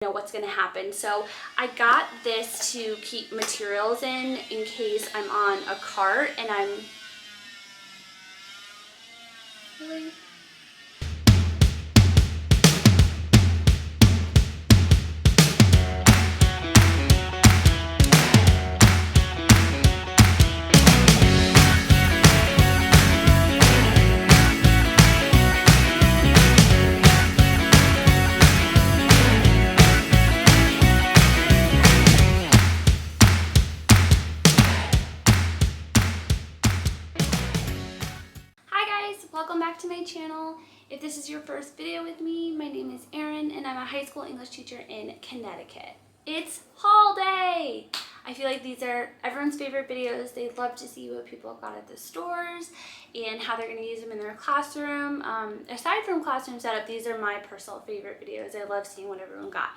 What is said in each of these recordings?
know what's going to happen. So I got this to keep materials in case I'm on a cart and I'm really. Welcome back to my channel. If this is your first video with me, my name is Erin and I'm a high school English teacher in Connecticut. It's haul day! I feel like these are everyone's favorite videos. They love to see what people got at the stores and how they're going to use them in their classroom. Aside from classroom setup, these are my personal favorite videos. I love seeing what everyone got.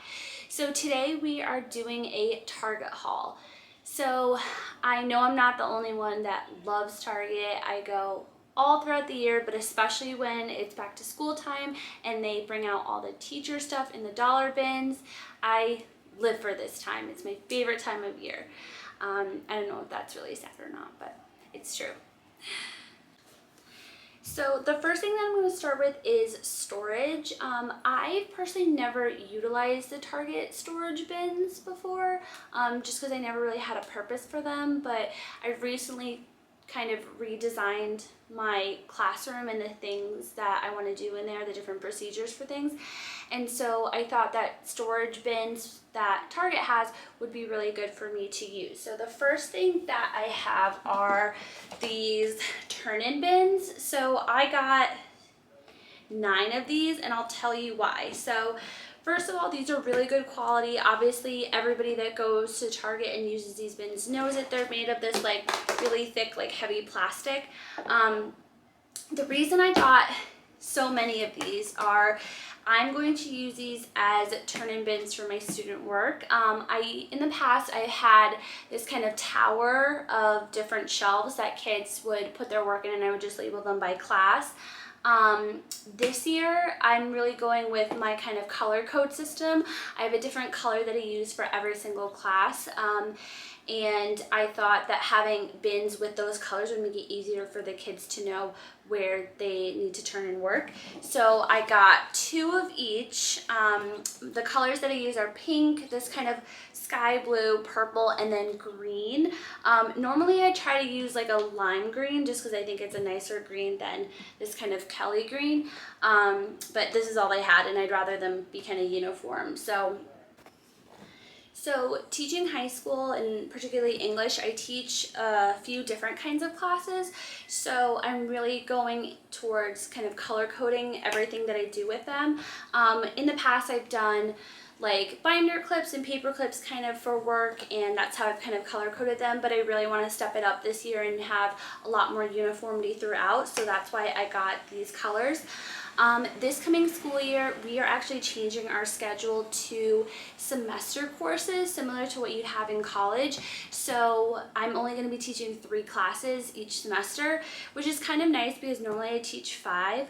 So today we are doing a Target haul. So I know I'm not the only one that loves Target. I go all throughout the year, but especially when it's back to school time and they bring out all the teacher stuff in the dollar bins. I live for this time. It's my favorite time of year. I don't know if that's really sad or not, but it's true. So the first thing that I'm going to start with is storage. I've personally never utilized the Target storage bins before, just because I never really had a purpose for them, but I've recently kind of redesigned my classroom and the things that I want to do in there, the different procedures for things. And so I thought that storage bins that Target has would be really good for me to use. So the first thing that I have are these turn-in bins. So I got 9 of these and I'll tell you why. So first of all, these are really good quality. Obviously, everybody that goes to Target and uses these bins knows that they're made of this like really thick, like heavy plastic. The reason I got so many of these are I'm going to use these as turn-in bins for my student work. In the past, I had this kind of tower of different shelves that kids would put their work in, and I would just label them by class. This year I'm really going with my kind of color code system. I have a different color that I use for every single class, and I thought that having bins with those colors would make it easier for the kids to know where they need to turn in work. So I got 2 of each. The colors that I use are pink, this kind of sky blue, purple, and then green. Normally I try to use like a lime green just because I think it's a nicer green than this kind of Kelly green. But this is all they had and I'd rather them be kind of uniform. So teaching high school and particularly English, I teach a few different kinds of classes. So I'm really going towards kind of color coding everything that I do with them. In the past I've done like binder clips and paper clips kind of for work, and that's how I've kind of color coded them, but I really want to step it up this year and have a lot more uniformity throughout, so that's why I got these colors. This coming school year, we are actually changing our schedule to semester courses, similar to what you'd have in college. So I'm only going to be teaching 3 classes each semester, which is kind of nice because normally I teach 5.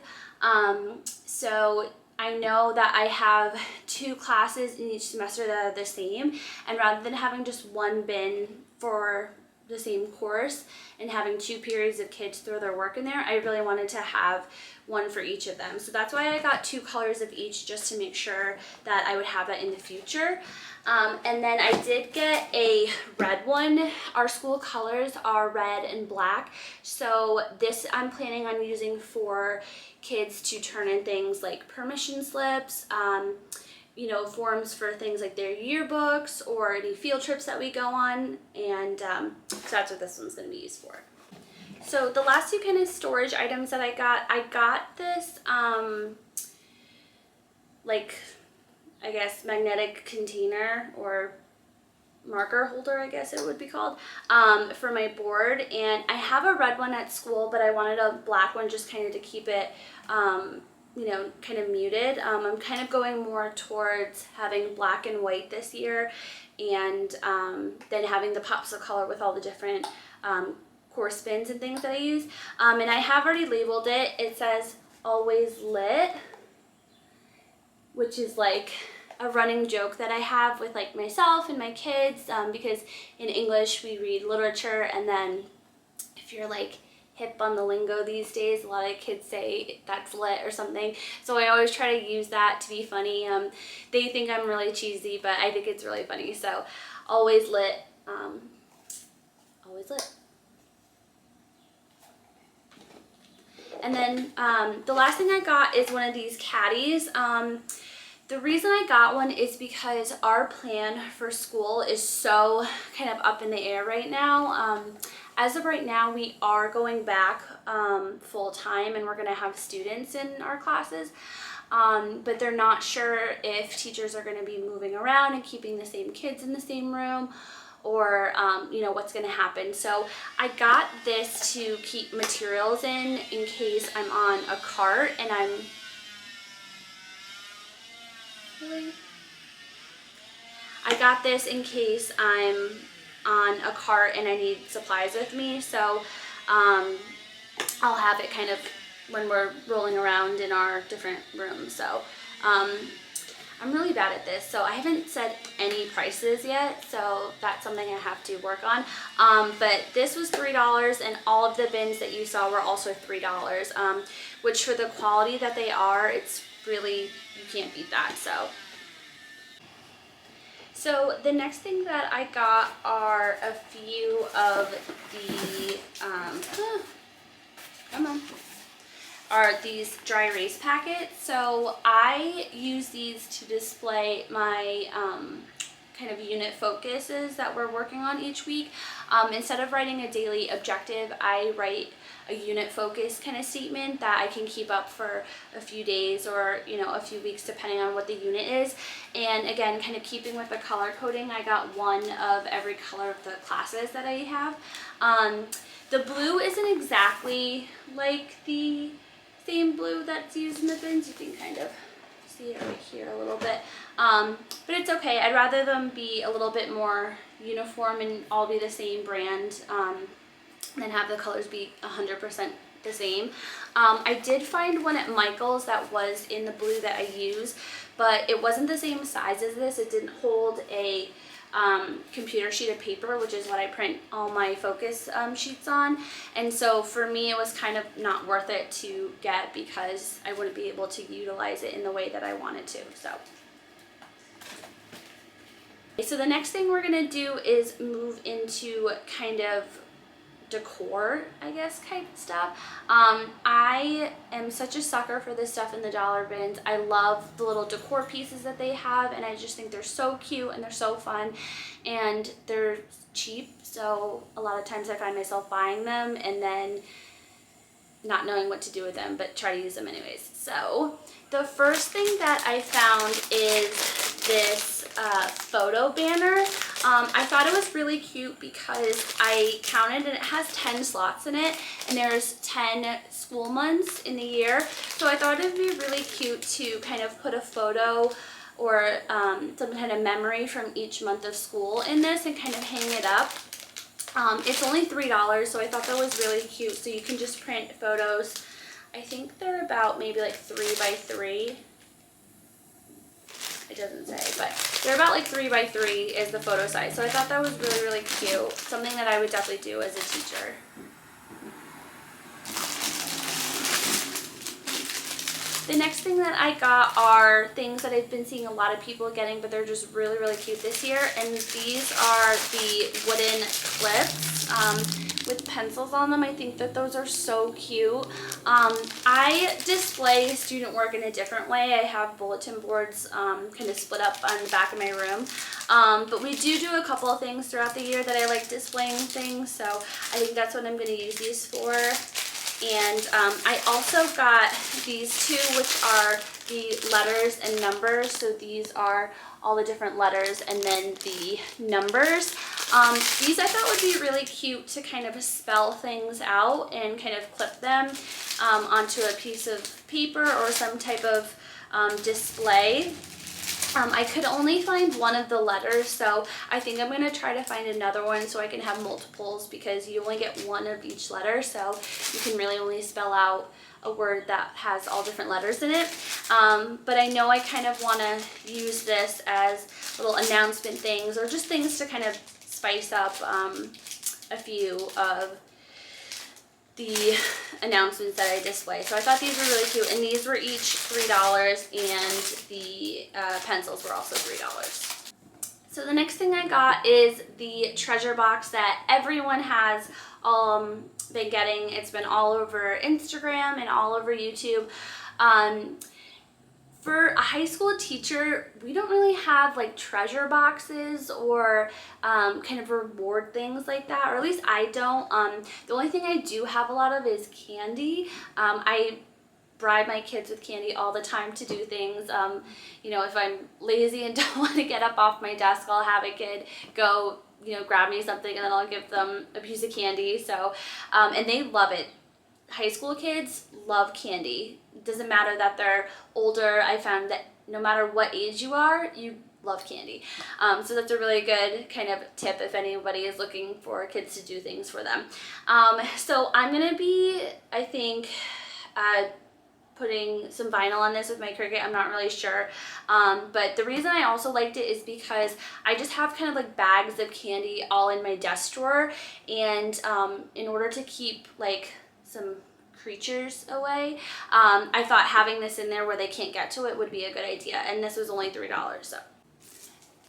So I know that I have 2 classes in each semester that are the same, and rather than having just one bin for the same course and having 2 periods of kids throw their work in there, I really wanted to have one for each of them. So that's why I got 2 colors of each, just to make sure that I would have that in the future. And then I did get a red one. Our school colors are red and black, so this I'm planning on using for kids to turn in things like permission slips, you know, forms for things like their yearbooks or any field trips that we go on, and so that's what this one's going to be used for. So the last 2 kind of storage items that I got this like, I guess, magnetic container or marker holder, I guess it would be called, for my board, and I have a red one at school, but I wanted a black one just kind of to keep it you know, kind of muted. I'm kind of going more towards having black and white this year, and then having the pops of color with all the different course bins and things that I use. And I have already labeled it. It says always lit, which is like a running joke that I have with like myself and my kids, because in English we read literature, and then if you're like hip on the lingo these days, a lot of kids say that's lit or something. So I always try to use that to be funny. They think I'm really cheesy, but I think it's really funny. So always lit, always lit. And then the last thing I got is one of these caddies. The reason I got one is because our plan for school is so kind of up in the air right now. As of right now, we are going back full time, and we're going to have students in our classes. But they're not sure if teachers are going to be moving around and keeping the same kids in the same room, or you know, what's going to happen. So I got this to keep materials in case I'm on a cart and I'm I got this in case I'm on a cart and I need supplies with me. So I'll have it kind of when we're rolling around in our different rooms. So I'm really bad at this, so I haven't said any prices yet, so that's something I have to work on. But this was $3, and all of the bins that you saw were also $3, which for the quality that they are, it's really, you can't beat that. So the next thing that I got are a few of the, are these dry erase packets. So I use these to display my kind of unit focuses that we're working on each week. Instead of writing a daily objective, I write a unit focus kind of statement that I can keep up for a few days or, you know, a few weeks depending on what the unit is. And again, kind of keeping with the color coding, I got one of every color of the classes that I have. The blue isn't exactly like the same blue that's used in the bins. You can kind of see it right here a little bit, but it's okay. I'd rather them be a little bit more uniform and all be the same brand, than have the colors be 100% the same. I did find one at Michael's that was in the blue that I use, but it wasn't the same size as this. It didn't hold a computer sheet of paper, which is what I print all my focus sheets on. And so for me, it was kind of not worth it to get because I wouldn't be able to utilize it in the way that I wanted to. So the next thing we're gonna do is move into kind of decor, I guess, type stuff. I am such a sucker for this stuff in the dollar bins. I love the little decor pieces that they have, and I just think they're so cute and they're so fun, and they're cheap, so a lot of times I find myself buying them and then not knowing what to do with them, but try to use them anyways. So the first thing that I found is this photo banner. I thought it was really cute because I counted and it has 10 slots in it, and there's 10 school months in the year. So I thought it'd be really cute to kind of put a photo or some kind of memory from each month of school in this and kind of hang it up. It's only $3, so I thought that was really cute. So you can just print photos. I think they're about maybe like 3 by 3. It doesn't say, but they're about like 3 by 3 is the photo size. So I thought that was really, really cute. Something that I would definitely do as a teacher. The next thing that I got are things that I've been seeing a lot of people getting, but they're just really, really cute this year. And these are the wooden clips with pencils on them. I think that those are so cute. I display student work in a different way. I have bulletin boards kind of split up on the back of my room. But we do a couple of things throughout the year that I like displaying things. So I think that's what I'm going to use these for. And I also got these two, which are the letters and numbers. So these are all the different letters and then the numbers. These I thought would be really cute to kind of spell things out and kind of clip them onto a piece of paper or some type of display. I could only find one of the letters, so I think I'm going to try to find another one so I can have multiples, because you only get one of each letter, so you can really only spell out a word that has all different letters in it. But I know I kind of want to use this as little announcement things or just things to kind of spice up a few of the announcements that I display. So I thought these were really cute, and these were each $3, and the pencils were also $3. So the next thing I got is the treasure box that everyone has been getting. It's been all over Instagram and all over YouTube. For a high school teacher, we don't really have like treasure boxes or kind of reward things like that, or at least I don't. The only thing I do have a lot of is candy. I bribe my kids with candy all the time to do things. You know, if I'm lazy and don't want to get up off my desk, I'll have a kid go, you know, grab me something, and then I'll give them a piece of candy. So, and they love it. High school kids love candy. It doesn't matter that they're older. I found that no matter what age you are, you love candy. So that's a really good kind of tip if anybody is looking for kids to do things for them. So I'm going to be, I think, putting some vinyl on this with my Cricut. I'm not really sure. But the reason I also liked it is because I just have kind of like bags of candy all in my desk drawer. And in order to keep like some creatures away, I thought having this in there where they can't get to it would be a good idea. And this was only $3.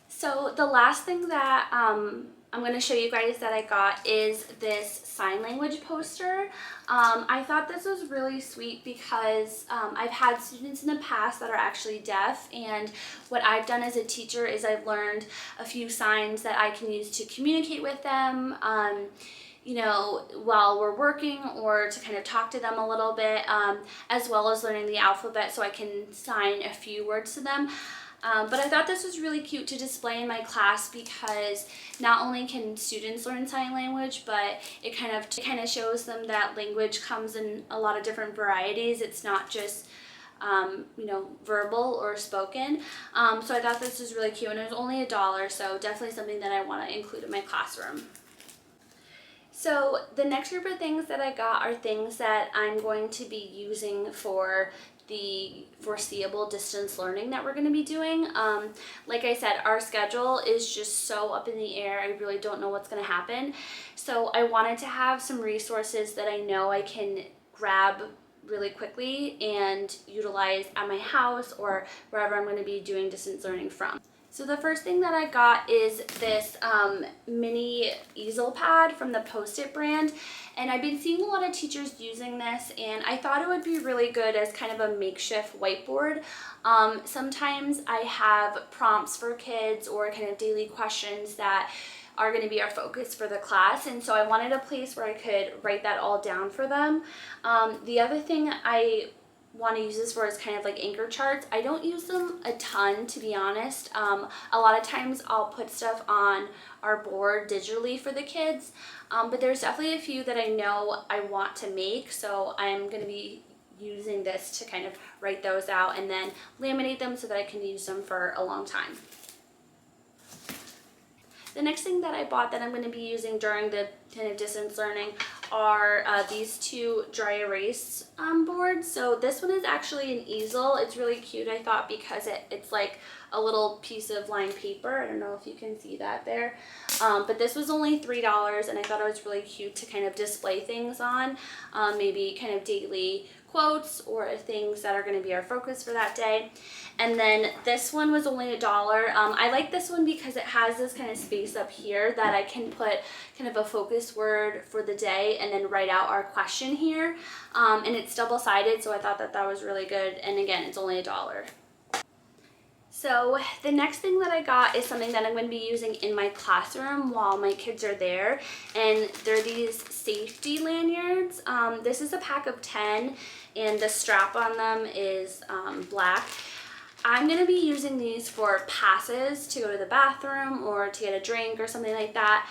So the last thing that I'm going to show you guys that I got is this sign language poster. I thought this was really sweet because I've had students in the past that are actually deaf, and what I've done as a teacher is I've learned a few signs that I can use to communicate with them, you know, while we're working, or to kind of talk to them a little bit, as well as learning the alphabet so I can sign a few words to them. But I thought this was really cute to display in my class because not only can students learn sign language, but it kind of shows them that language comes in a lot of different varieties. It's not just you know, verbal or spoken. So I thought this was really cute, and it was only $1, so definitely something that I want to include in my classroom. So the next group of things that I got are things that I'm going to be using for the foreseeable distance learning that we're going to be doing. Like I said, our schedule is just so up in the air. I really don't know what's going to happen. So I wanted to have some resources that I know I can grab really quickly and utilize at my house or wherever I'm going to be doing distance learning from. So the first thing that I got is this mini easel pad from the Post-it brand, and I've been seeing a lot of teachers using this, and I thought it would be really good as kind of a makeshift whiteboard. Sometimes I have prompts for kids or kind of daily questions that are going to be our focus for the class, and so I wanted a place where I could write that all down for them. The other thing I want to use this for is kind of like anchor charts. I don't use them a ton, to be honest. A lot of times I'll put stuff on our board digitally for the kids, but there's definitely a few that I know I want to make, so I'm going to be using this to kind of write those out and then laminate them so that I can use them for a long time. The next thing that I bought that I'm going to be using during the kind of distance learning are these two dry erase boards. So this one is actually an easel. It's really cute, I thought, because it's like a little piece of lined paper. I don't know if you can see that there. But this was only $3, and I thought it was really cute to kind of display things on, maybe kind of daily quotes or things that are going to be our focus for that day. And then this one was only $1. I like this one because it has this kind of space up here that I can put kind of a focus word for the day and then write out our question here. And it's double-sided, so I thought that that was really good. And again, it's only $1. So the next thing that I got is something that I'm going to be using in my classroom while my kids are there, and they're these safety lanyards. This is a pack of 10, and the strap on them is black. I'm going to be using these for passes to go to the bathroom or to get a drink or something like that,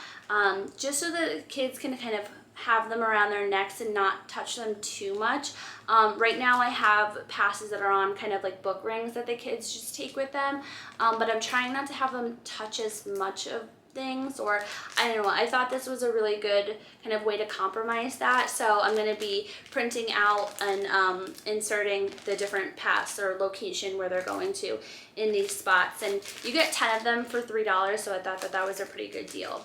just so that kids can kind of have them around their necks and not touch them too much. Right now I have passes that are on kind of like book rings that the kids just take with them, but I'm trying not to have them touch as much of things, or I don't know, I thought this was a really good kind of way to compromise that. So I'm going to be printing out and inserting the different paths or location where they're going to in these spots, and you get 10 of them for $3, so I thought that that was a pretty good deal.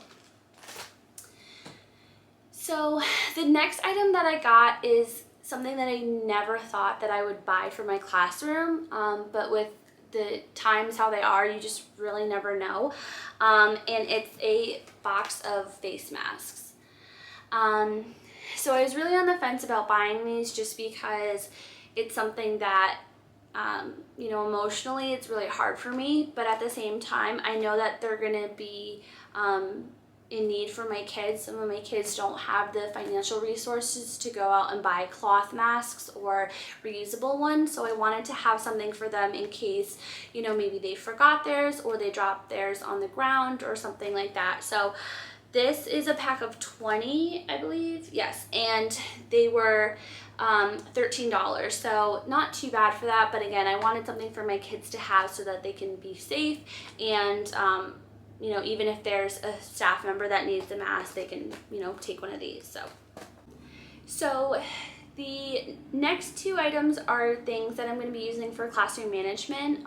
So the next item that I got is something that I never thought that I would buy for my classroom, but with the times how they are, you just really never know. And it's a box of face masks. So I was really on the fence about buying these just because it's something that, you know, emotionally it's really hard for me, but at the same time, I know that they're gonna be in need for my kids. Some of my kids don't have the financial resources to go out and buy cloth masks or reusable ones, so I wanted to have something for them in case, you know, maybe they forgot theirs or they dropped theirs on the ground or something like that. So this is a pack of 20, I believe, yes, and they were $13, so not too bad for that. But again, I wanted something for my kids to have so that they can be safe, and you know, even if there's a staff member that needs a mask, they can, you know, take one of these. So the next two items are things that I'm going to be using for classroom management.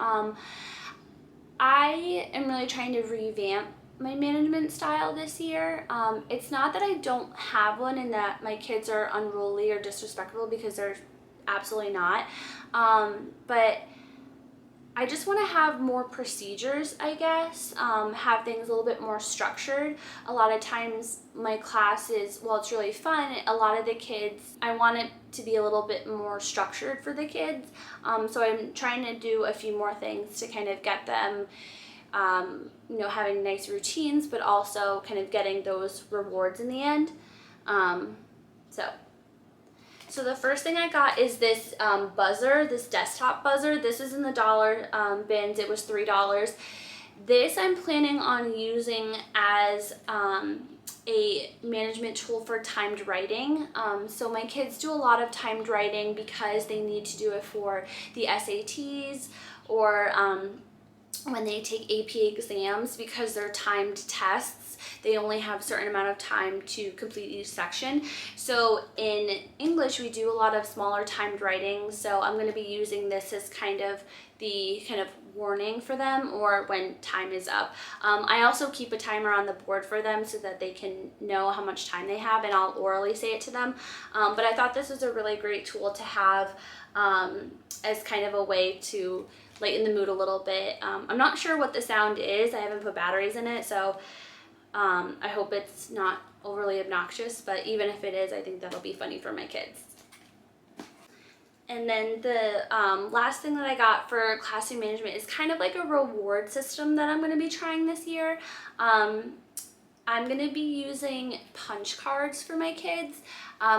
I am really trying to revamp my management style this year. It's not that I don't have one and that my kids are unruly or disrespectful, because they're absolutely not. But I just want to have more procedures, I guess, have things a little bit more structured. A lot of times my class is, while it's really fun, a lot of the kids, I want it to be a little bit more structured for the kids. So I'm trying to do a few more things to kind of get them, you know, having nice routines, but also kind of getting those rewards in the end. So the first thing I got is this buzzer, this desktop buzzer. This is in the dollar bins. It was $3. This I'm planning on using as a management tool for timed writing. So my kids do a lot of timed writing because they need to do it for the SATs or when they take AP exams, because they're timed tests. They only have a certain amount of time to complete each section. So in English, we do a lot of smaller timed writing. So I'm going to be using this as kind of the warning for them, or when time is up. I also keep a timer on the board for them so that they can know how much time they have, and I'll orally say it to them. But I thought this was a really great tool to have as kind of a way to lighten the mood a little bit. I'm not sure what the sound is. I haven't put batteries in it, so I hope it's not overly obnoxious, but even if it is, I think that'll be funny for my kids. And then the last thing that I got for classroom management is kind of like a reward system that I'm going to be trying this year. I'm going to be using punch cards for my kids,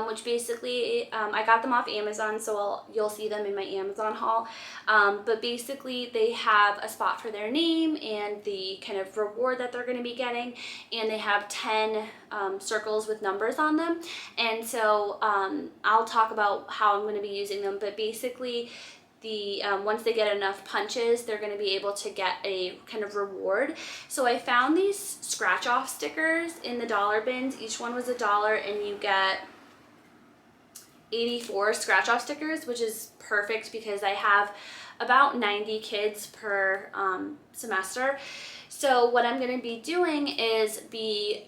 which basically, I got them off Amazon, so you'll see them in my Amazon haul. But basically, they have a spot for their name and the kind of reward that they're going to be getting, and they have 10 circles with numbers on them. And so I'll talk about how I'm going to be using them, but basically, once they get enough punches, they're going to be able to get a kind of reward. So I found these scratch off stickers in the dollar bins. Each one was $1, and you get 84 scratch off stickers, which is perfect because I have about 90 kids per semester. So what I'm going to be doing is be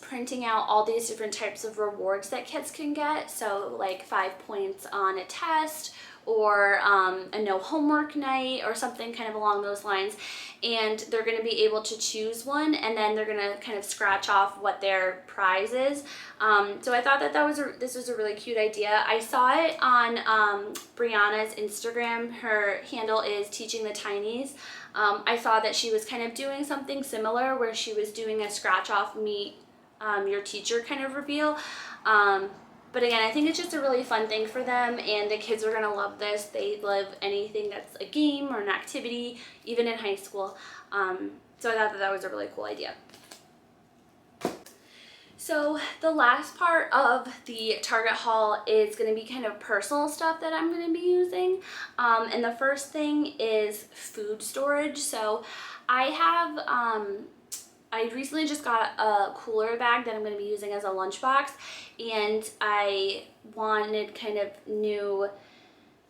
printing out all these different types of rewards that kids can get. So like 5 points on a test, or a no homework night, or something kind of along those lines. And they're going to be able to choose one, and then they're going to kind of scratch off what their prize is. So I thought that this was a really cute idea. I saw it on Brianna's Instagram. Her handle is Teaching the Tinies. I saw that she was kind of doing something similar, where she was doing a scratch off meet your teacher kind of reveal. But again, I think it's just a really fun thing for them, and the kids are going to love this. They love anything that's a game or an activity, even in high school. So I thought that was a really cool idea. So the last part of the Target haul is going to be kind of personal stuff that I'm going to be using. And the first thing is food storage. So I have I recently just got a cooler bag that I'm going to be using as a lunchbox, and I wanted kind of new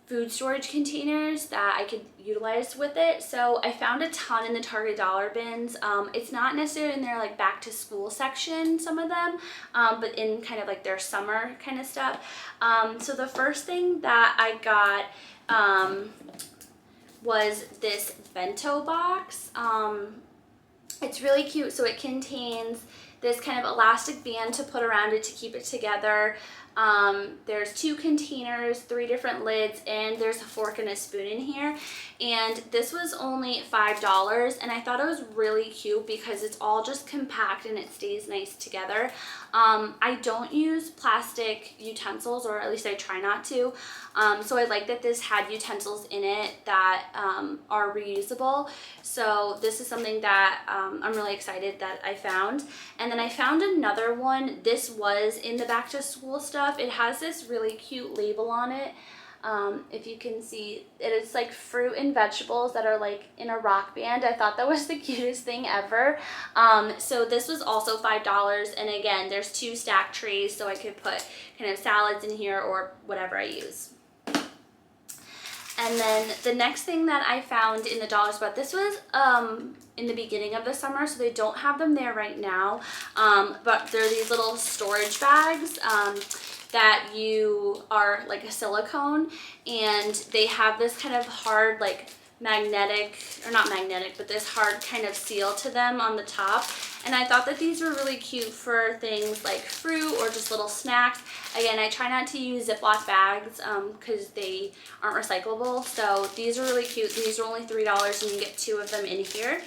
food storage containers that I could utilize with it. So I found a ton in the Target dollar bins. It's not necessarily in their like back to school section, some of them, but in kind of like their summer kind of stuff. So the first thing that I got was this bento box. It's really cute. So it contains this kind of elastic band to put around it to keep it together. There's 2 containers, 3 different lids, and there's a fork and a spoon in here. And this was only $5, and I thought it was really cute because it's all just compact and it stays nice together. I don't use plastic utensils, or at least I try not to. So I like that this had utensils in it that are reusable. So this is something that I'm really excited that I found. And then I found another one. This was in the back to school stuff. It has this really cute label on it. If you can see, it is like fruit and vegetables that are like in a rock band. I thought that was the cutest thing ever. So this was also $5, and again, there's 2 stack trays, so I could put kind of salads in here or whatever I use. And then the next thing that I found in the dollar spot, this was in the beginning of the summer, so they don't have them there right now, but they're these little storage bags that you are like a silicone, and they have this kind of hard like magnetic, or not magnetic, but this hard kind of seal to them on the top. And I thought that these were really cute for things like fruit or just little snacks. Again, I try not to use Ziploc bags because they aren't recyclable. So these are really cute. These are only $3 and you get 2 of them in here.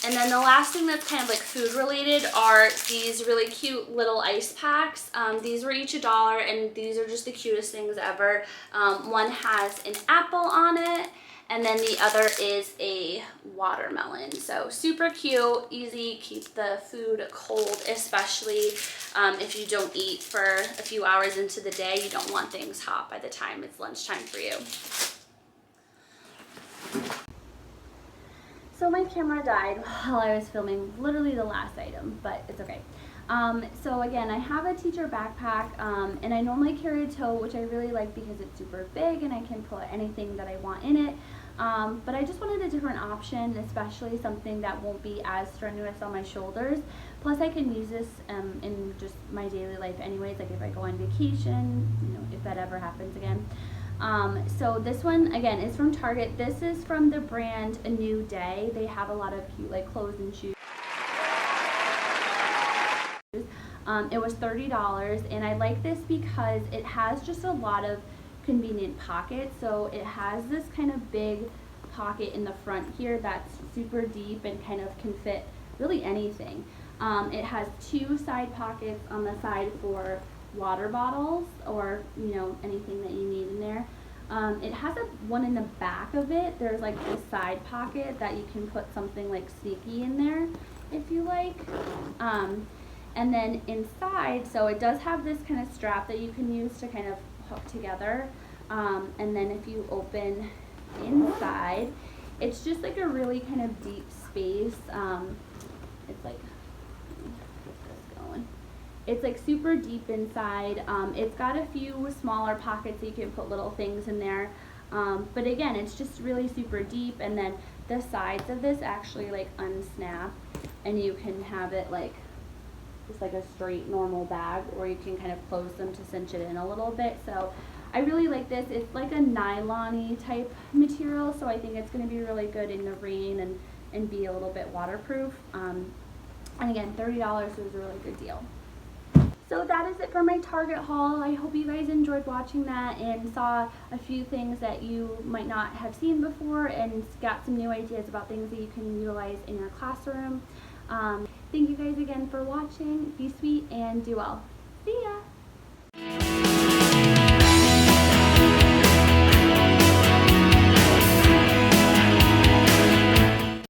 And then the last thing that's kind of like food related are these really cute little ice packs. These were each $1, and these are just the cutest things ever. One has an apple on it, and then the other is a watermelon. So super cute, easy, keep the food cold, especially if you don't eat for a few hours into the day. You don't want things hot by the time it's lunchtime for you. So my camera died while I was filming literally the last item, but it's okay. So again, I have a teacher backpack, and I normally carry a tote, which I really like because it's super big and I can put anything that I want in it. But I just wanted a different option, especially something that won't be as strenuous on my shoulders. Plus I can use this in just my daily life anyways, like if I go on vacation, you know, if that ever happens again. So this one, again, is from Target. This is from the brand A New Day. They have a lot of cute like clothes and shoes. It was $30, and I like this because it has just a lot of convenient pockets. So it has this kind of big pocket in the front here that's super deep and kind of can fit really anything. It has 2 side pockets on the side for water bottles or, you know, anything that you need in there. It has one in the back of it. There's like a side pocket that you can put something like sneaky in there if you like. And then inside, so it does have this kind of strap that you can use to kind of hook together. And then if you open inside, it's just like a really kind of deep space. It's like, it's like super deep inside. It's got a few smaller pockets so you can put little things in there. But again, it's just really super deep, and then the sides of this actually like unsnap, and you can have it like just like a straight normal bag, or you can kind of close them to cinch it in a little bit. So I really like this. It's like a nylon-y type material, so I think it's going to be really good in the rain and be a little bit waterproof. And again, $30 was a really good deal. So that is it for my Target haul. I hope you guys enjoyed watching that and saw a few things that you might not have seen before and got some new ideas about things that you can utilize in your classroom. Thank you guys again for watching. Be sweet and do well. See ya!